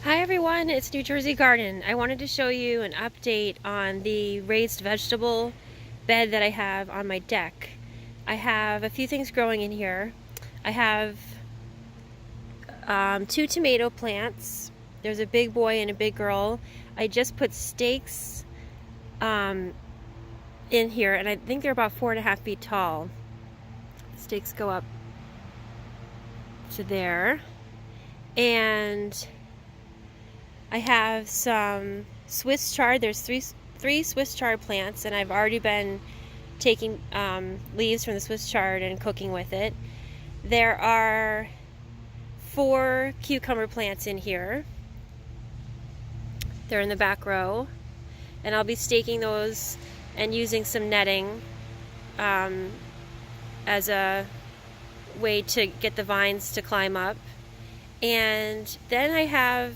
Hi everyone, it's New Jersey Garden. I wanted to show you an update on the raised vegetable bed that I have on my deck. I have a few things growing in here. I have two tomato plants. There's a big boy and a big girl. I just put stakes in here, and I think they're about 4.5 feet tall. The stakes go up to there. And I have some Swiss chard. There's three Swiss chard plants, and I've already been taking leaves from the Swiss chard and cooking with it. There are 4 cucumber plants in here. They're in the back row, and I'll be staking those and using some netting as a way to get the vines to climb up. And then I have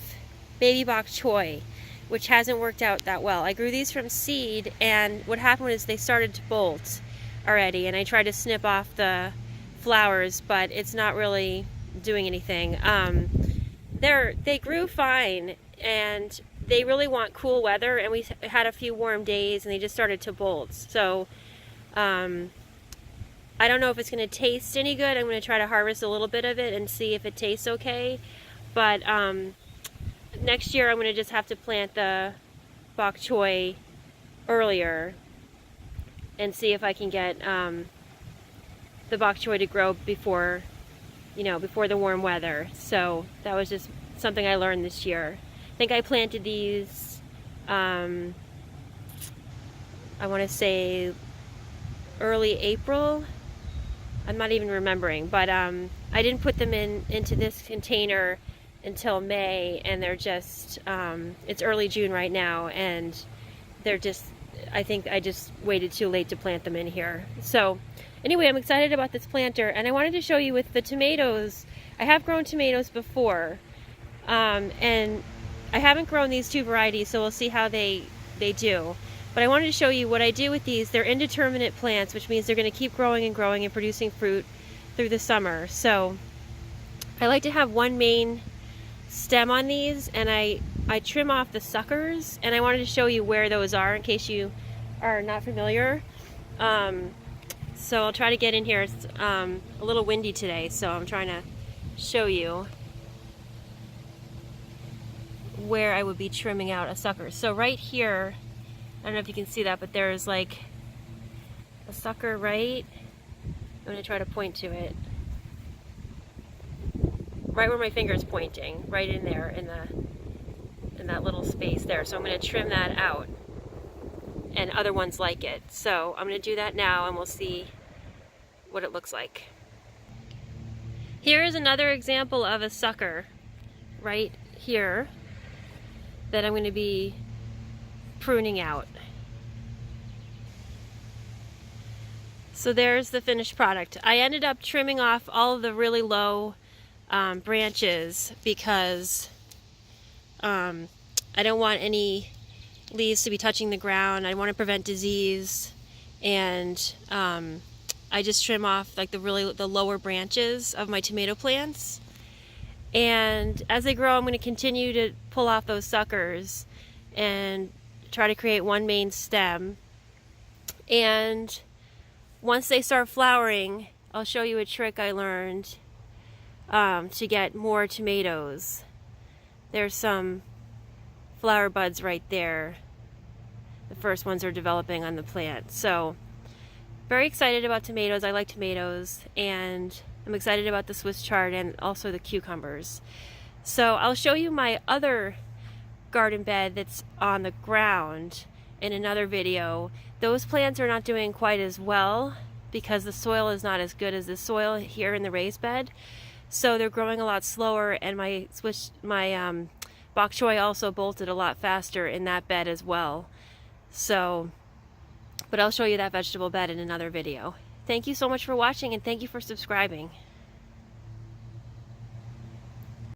baby bok choy, which hasn't worked out that well. I grew these from seed, and what happened was they started to bolt already, and I tried to snip off the flowers, but it's not really doing anything. They grew fine, and they really want cool weather, and we had a few warm days, and they just started to bolt. So I don't know if it's going to taste any good. I'm going to try to harvest a little bit of it and see if it tastes okay. But next year I'm going to just have to plant the bok choy earlier and see if I can get the bok choy to grow before the warm weather. So that was just something I learned this year. I think I planted these I want to say early April. I'm not even remembering, but I didn't put them into this container until May, and they're just it's early June right now, and they're just, I think I just waited too late to plant them in here. So anyway, I'm excited about this planter, and I wanted to show you with the tomatoes. I have grown tomatoes before, and I haven't grown these 2 varieties, so we'll see how they do. But I wanted to show you what I do with these. They're indeterminate plants, which means they're going to keep growing and growing and producing fruit through the summer. So I like to have one main stem on these, and I trim off the suckers, and I wanted to show you where those are in case you are not familiar. So I'll try to get in here. It's a little windy today, so I'm trying to show you where I would be trimming out a sucker. So right here, I don't know if you can see that, but there's like a sucker right. I'm going to try to point to it. Right where my finger is pointing, right in there, in that little space there. So I'm going to trim that out, and other ones like it. So I'm going to do that now, and we'll see what it looks like. Here is another example of a sucker right here that I'm going to be pruning out. So there's the finished product. I ended up trimming off all of the really low branches because I don't want any leaves to be touching the ground. I want to prevent disease, and I just trim off like the lower branches of my tomato plants. And as they grow, I'm going to continue to pull off those suckers and try to create one main stem. And once they start flowering, I'll show you a trick I learned to get more tomatoes. There's some flower buds right there. The first ones are developing on the plant. So very excited about tomatoes. I like tomatoes, and I'm excited about the Swiss chard and also the cucumbers. So I'll show you my other garden bed that's on the ground in another video. Those plants are not doing quite as well because the soil is not as good as the soil here in the raised bed. So they're growing a lot slower, and my bok choy also bolted a lot faster in that bed as well. So, but I'll show you that vegetable bed in another video. Thank you so much for watching, and thank you for subscribing.